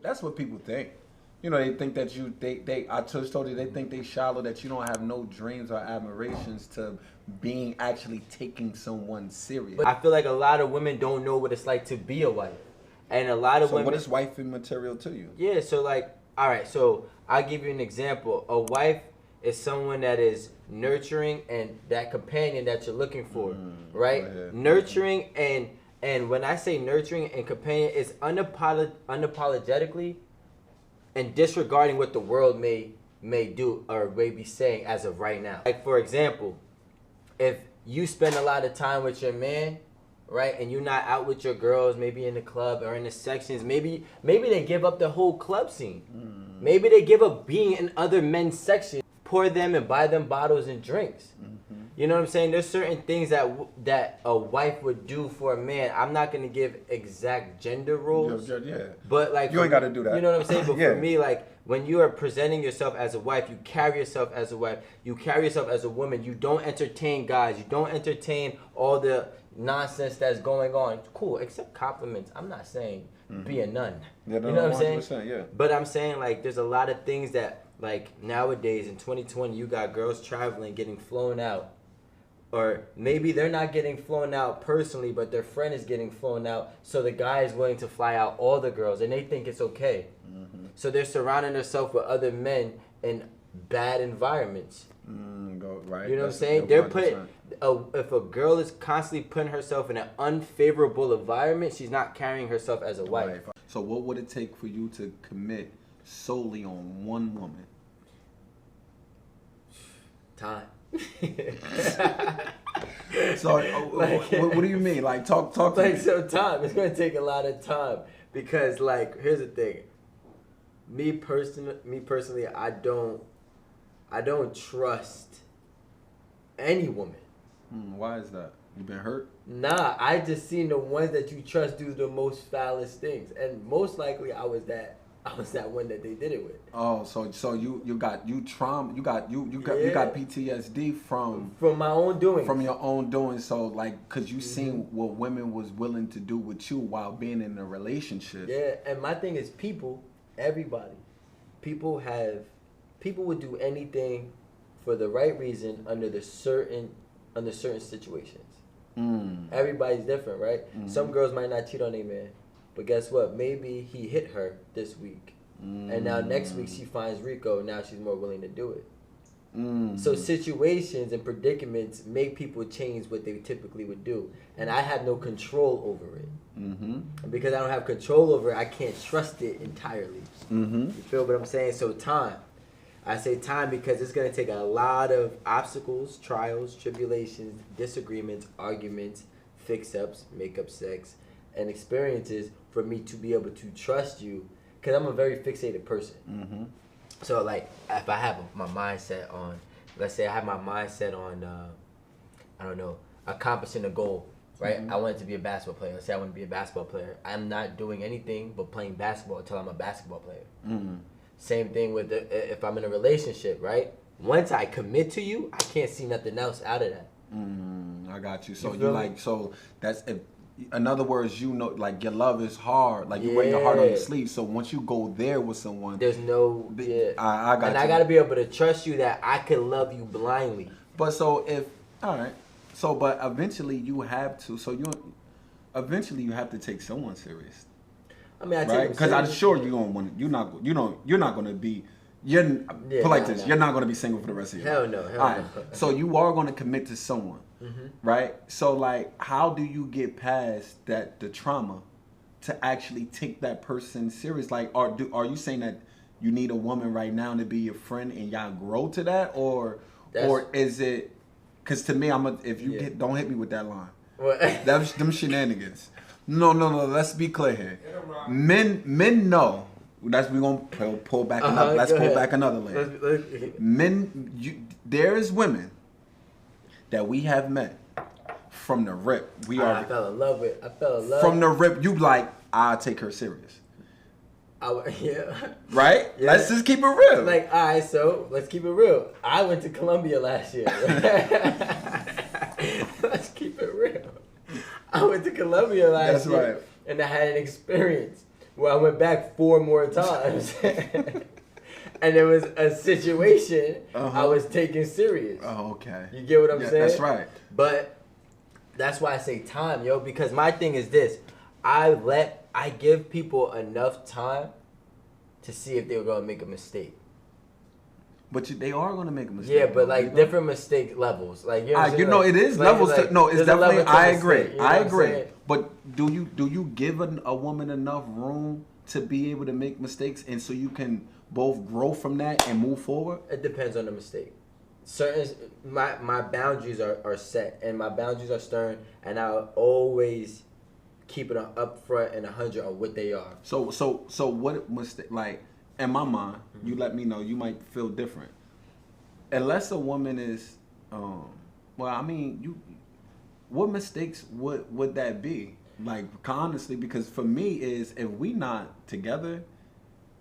That's what people think. You know, they think that I just told you, they think they shallow, that you don't have no dreams or admirations to being actually taking someone serious. But I feel like a lot of women don't know what it's like to be a wife. And a lot of women... So what is wifey material to you? Yeah, so like, all right, so I'll give you an example. A wife is someone that is nurturing and that companion that you're looking for, right? Nurturing and when I say nurturing and companion, it's unapologetically and disregarding what the world may do or may be saying as of right now. Like, for example, if you spend a lot of time with your man, right, and you're not out with your girls, maybe in the club or in the sections, maybe they give up the whole club scene. Maybe they give up being in other men's sections, pour them and buy them bottles and drinks. You know what I'm saying? There's certain things that a wife would do for a man. I'm not gonna give exact gender roles, but like you ain't got to do that. You know what I'm saying? But for me, like when you are presenting yourself as a wife, you carry yourself as a wife. You carry yourself as a woman. You don't entertain guys. You don't entertain all the nonsense that's going on. Cool, except compliments. I'm not saying be a nun. You know what I'm saying? Yeah. But I'm saying like there's a lot of things that like nowadays in 2020 you got girls traveling, getting flown out. Or maybe they're not getting flown out personally, but their friend is getting flown out. So the guy is willing to fly out all the girls, and they think it's okay. So they're surrounding themselves with other men in bad environments. Right. You know what I'm saying? They're putting. If a girl is constantly putting herself in an unfavorable environment, she's not carrying herself as a wife. Right. So what would it take for you to commit solely on one woman? Time. So like, what do you mean? Like talk to me. So time. It's gonna take a lot of time because like here's the thing. Me personally, I don't trust any woman. Why is that? You been hurt? Nah, I just seen the ones that you trust do the most foulest things, and most likely I was that one that they did it with. Oh, so you got trauma, you got PTSD from my own doing. From your own doing. So like, cause you seen what women was willing to do with you while being in a relationship. Yeah, and my thing is everybody would do anything for the right reason under certain situations. Everybody's different, right? Some girls might not cheat on their man. But guess what? Maybe he hit her this week. And now next week she finds Rico. Now she's more willing to do it. So situations and predicaments make people change what they typically would do. And I have no control over it. And because I don't have control over it, I can't trust it entirely. You feel what I'm saying? So time. I say time because it's going to take a lot of obstacles, trials, tribulations, disagreements, arguments, fix-ups, make-up sex, and experiences for me to be able to trust you, because I'm a very fixated person. So like if I have my mindset on, let's say I have my mindset on I don't know, accomplishing a goal, right? I wanted to be a basketball player. Let's say I want to be a basketball player. I'm not doing anything but playing basketball until I'm a basketball player. Same thing with if I'm in a relationship, right? Once I commit to you, I can't see nothing else out of that. I got you. So you like, so that's if, in other words, you know, like your love is hard, like you wear your heart on your sleeve. So once you go there with someone, there's no, I got and you. I gotta be able to trust you that I can love you blindly. But so if, all right, so but eventually you have to, eventually you have to take someone serious. I mean, I take right? Because I'm sure you don't want, you're not gonna be. Put like this, you're not going to be single for the rest of your life. Hell no. All right. So you are going to commit to someone, right? So like, how do you get past the trauma to actually take that person serious? Like, are you saying that you need a woman right now to be your friend and y'all grow to that, or is it? Because to me, if you don't hit me with that line, that's them shenanigans. No. Let's be clear here. Men know. We gonna pull back another. Let's pull back another layer. There's women that we have met from the rip. I fell in love with. From the rip. You like, I'll take her serious. Yeah. Right? Yeah. Let's just keep it real. Like, all right, so let's keep it real. I went to Colombia last year. Let's keep it real. I went to Colombia last year. And I had an experience. Well, I went back 4 more times. And it was a situation I was taking serious. Oh, okay. You get what I'm saying? That's right. But that's why I say time, yo, because my thing is this. I give people enough time to see if they're going to make a mistake. But they are going to make a mistake. Yeah, but like different mistake levels. Like, you know, it is levels. No, it's definitely. I agree. I agree. But do you give a woman enough room to be able to make mistakes, and so you can both grow from that and move forward? It depends on the mistake. My boundaries are set, and my boundaries are stern, and I'll always keep it up front and 100 on what they are. So what mistake? Like in my mind, you let me know. You might feel different, unless a woman is, well, I mean, what mistakes would that be? Like honestly, because for me is if we not together,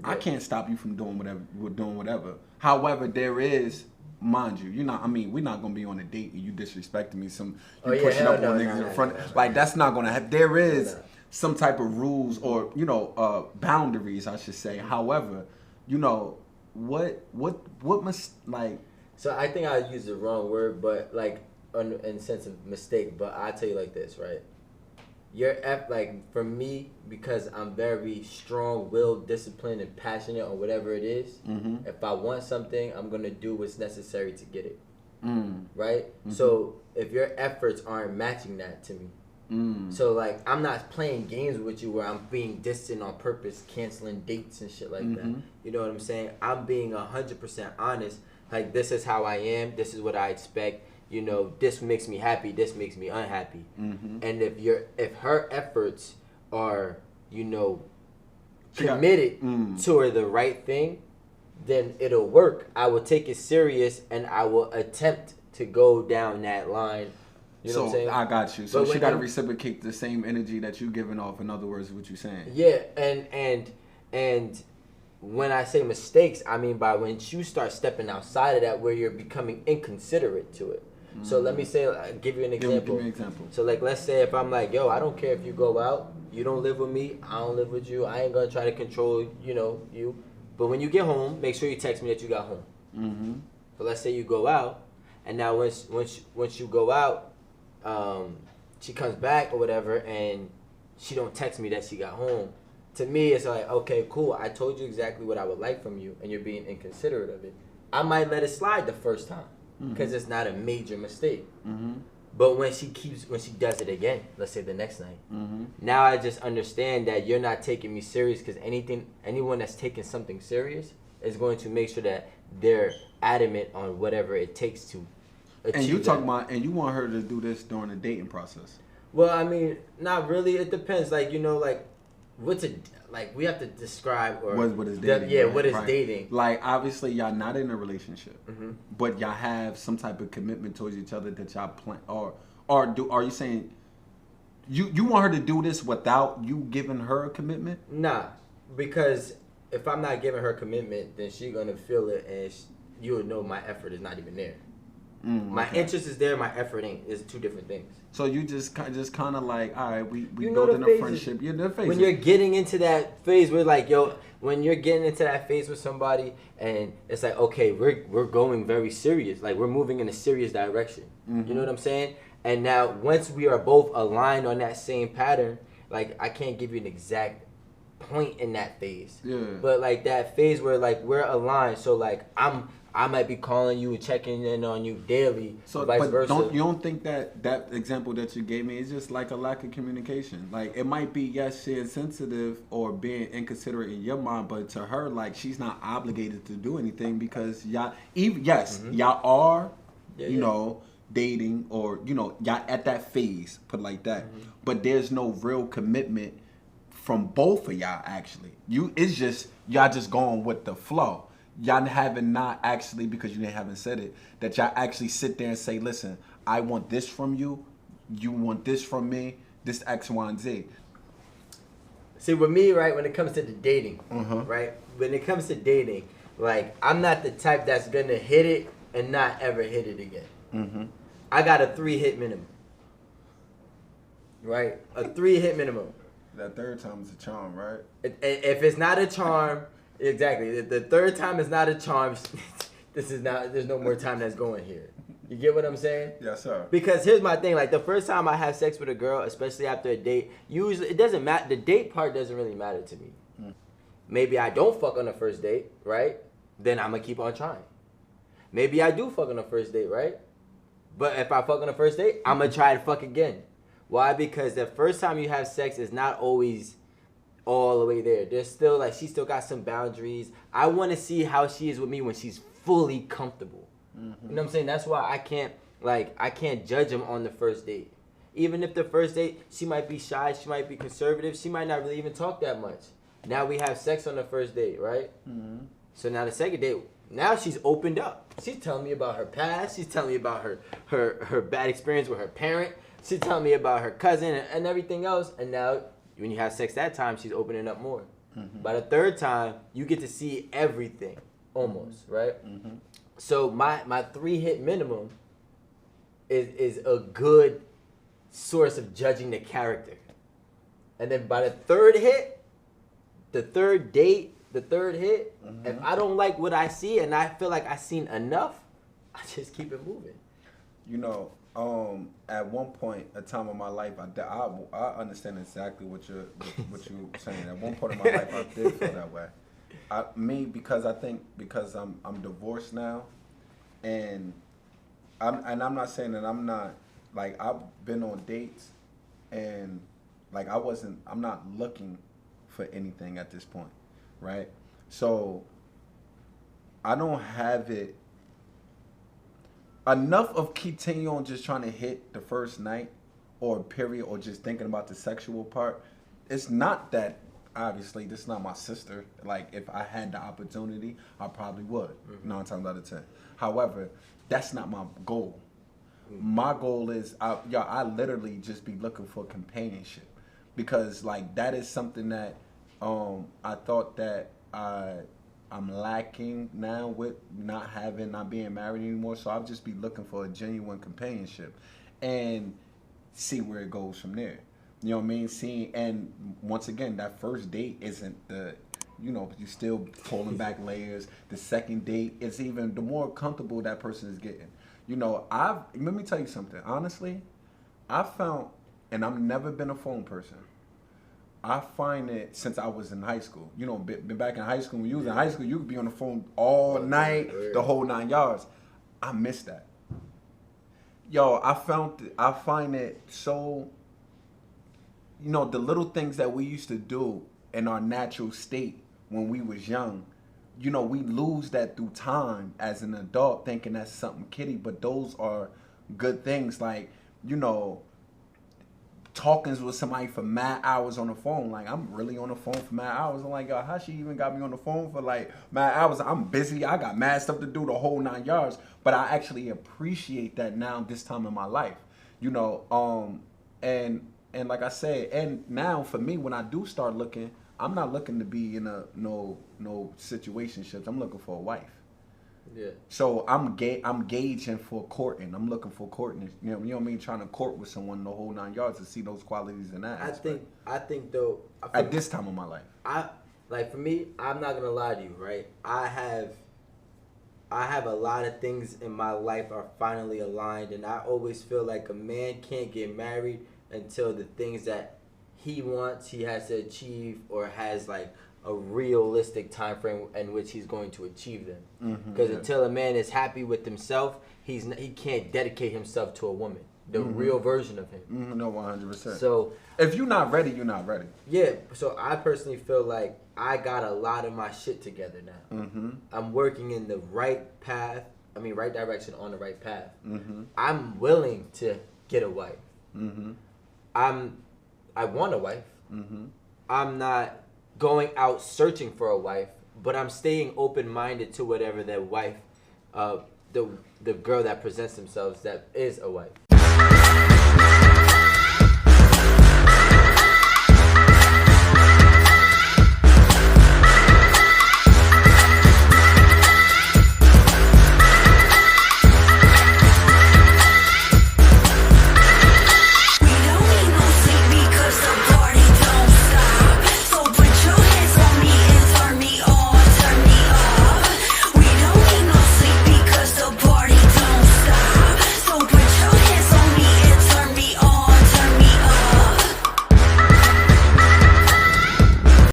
I can't stop you from doing whatever we're doing. Whatever. However, there is, mind you, we're not gonna be on a date and you disrespecting me. Pushing up on niggas in front. Like that's not gonna happen. There is some type of rules or boundaries, I should say. However, what must like. So I think I used the wrong word, but like in the sense of mistake. But I tell you like this, right? For me, because I'm very strong-willed, disciplined, and passionate on whatever it is, if I want something, I'm going to do what's necessary to get it. Right? So if your efforts aren't matching that to me, so like I'm not playing games with you where I'm being distant on purpose, canceling dates and shit like that. You know what I'm saying? I'm being 100% honest. Like, this is how I am. This is what I expect. This makes me happy, this makes me unhappy. And if her efforts are, committed toward the right thing, then it'll work. I will take it serious and I will attempt to go down that line. You know what I'm saying? I got you. So she got to reciprocate the same energy that you giving off. In other words, what you're saying. Yeah, and when I say mistakes, I mean by when you start stepping outside of that, where you're becoming inconsiderate to it. So let me say, give you an example. Give me an example. So like, let's say if I'm like, yo, I don't care if you go out, you don't live with me, I don't live with you, I ain't gonna try to control, you. But when you get home, make sure you text me that you got home. So let's say you go out, and now once you go out, she comes back or whatever, and she don't text me that she got home. To me, it's like, okay, cool. I told you exactly what I would like from you, and you're being inconsiderate of it. I might let it slide the first time. Because it's not a major mistake. But when she does it again, let's say the next night, now I just understand that you're not taking me serious, because anyone that's taking something serious is going to make sure that they're adamant on whatever it takes to achieve. And you talking about, and you want her to do this during the dating process? Well, I mean, not really. It depends. Like, we have to describe what is dating. What is dating? Like, obviously, y'all not in a relationship, but y'all have some type of commitment towards each other that y'all plan. Are you saying you want her to do this without you giving her a commitment? Nah, because if I'm not giving her commitment, then she's gonna feel it, and you would know my effort is not even there. My interest is there, my effort ain't. It's two different things. So you just kind of like, all right, we building a friendship. Yeah, the phases. When you're getting into that phase where like, when you're getting into that phase with somebody, and it's like, okay, we're going very serious. Like, we're moving in a serious direction. You know what I'm saying? And now once we are both aligned on that same pattern, like, I can't give you an exact point in that phase. Yeah. But like that phase where like we're aligned, so like I might be calling you and checking in on you daily. So, vice versa. You don't think that example that you gave me is just like a lack of communication? Like, it might be, yes, she is sensitive or being inconsiderate in your mind, but to her, like, she's not obligated to do anything because y'all, y'all are, dating, or y'all at that phase, put it like that. But there's no real commitment from both of y'all. Actually, it's just y'all just going with the flow. Y'all haven't not actually, because you haven't said it, that y'all actually sit there and say, listen, I want this from you, you want this from me, this X, Y, and Z. See, with me, right, when it comes to the dating, right, when it comes to dating, like, I'm not the type that's going to hit it and not ever hit it again. I got a 3-hit minimum, right? A 3-hit minimum. That third time is a charm, right? If it's not a charm, exactly. The third time is not a charm. This is not. There's no more time that's going here. You get what I'm saying? Yes, sir. Because here's my thing. Like the first time I have sex with a girl, especially after a date, usually it doesn't matter. The date part doesn't really matter to me. Maybe I don't fuck on the first date, right? Then I'm gonna keep on trying. Maybe I do fuck on the first date, right? But if I fuck on the first date, I'm gonna try to fuck again. Why? Because the first time you have sex is not always all the way there. There's still like she still got some boundaries. I want to see how she is with me when she's fully comfortable. You know what I'm saying? That's why I can't judge him on the first date. Even if the first date, she might be shy, she might be conservative, she might not really even talk that much. Now we have sex on the first date, right? So now the second date, now she's opened up. She's telling me about her past. She's telling me about her bad experience with her parent. She's telling me about her cousin and everything else. And now when you have sex that time, she's opening up more. By the third time, you get to see everything almost, right? So my 3-hit minimum is a good source of judging the character. And then by the third hit, the third date, the third hit, if I don't like what I see and I feel like I've seen enough, I just keep it moving. You know, at one point, a time of my life, I understand exactly what you're saying. At one point in my life, I did feel that way. Because I'm divorced now, and I'm not saying that I'm not, like, I've been on dates, and like I'm not looking for anything at this point, right? So I don't have it enough of continue on just trying to hit the first night or period or just thinking about the sexual part. It's not that, obviously, this is not my sister. Like, if I had the opportunity, I probably would, 9 times out of 10. However, that's not my goal. My goal is, I literally just be looking for companionship. Because, like, that is something that I thought that I'm lacking now with not being married anymore. So I'll just be looking for a genuine companionship and see where it goes from there. You know what I mean? And once again, that first date isn't you're still pulling back layers. The second date is even the more comfortable that person is getting. Let me tell you something. Honestly, I found, and I've never been a phone person. I find it since I was in high school. Been back in high school. When you was in high school, you could be on the phone all night, the whole 9 yards. I miss that. I find it so, the little things that we used to do in our natural state when we was young, we lose that through time as an adult thinking that's something kiddie, but those are good things. Like, talking with somebody for mad hours on the phone. Like, I'm really on the phone for mad hours. I'm like, yo, how she even got me on the phone for like mad hours? I'm busy. I got mad stuff to do the whole 9 yards. But I actually appreciate that now this time in my life. And like I said, and now for me, when I do start looking, I'm not looking to be in no situationships. I'm looking for a wife. Yeah. So I'm gauging for courting. I'm looking for courting. You know what I mean? Trying to court with someone the whole 9 yards to see those qualities in that. I think though. At this time of my life. For me, I'm not gonna lie to you, right? I have a lot of things in my life are finally aligned, and I always feel like a man can't get married until the things that he wants, he has to achieve, or has like a realistic time frame in which he's going to achieve them. Because until a man is happy with himself, he can't dedicate himself to a woman, the real version of him. No, 100%. So if you're not ready, you're not ready. Yeah. So I personally feel like I got a lot of my shit together now. I'm working in the right path. Right direction on the right path. I'm willing to get a wife. I want a wife. I'm not going out searching for a wife, but I'm staying open-minded to whatever that wife, the girl that presents themselves that is a wife.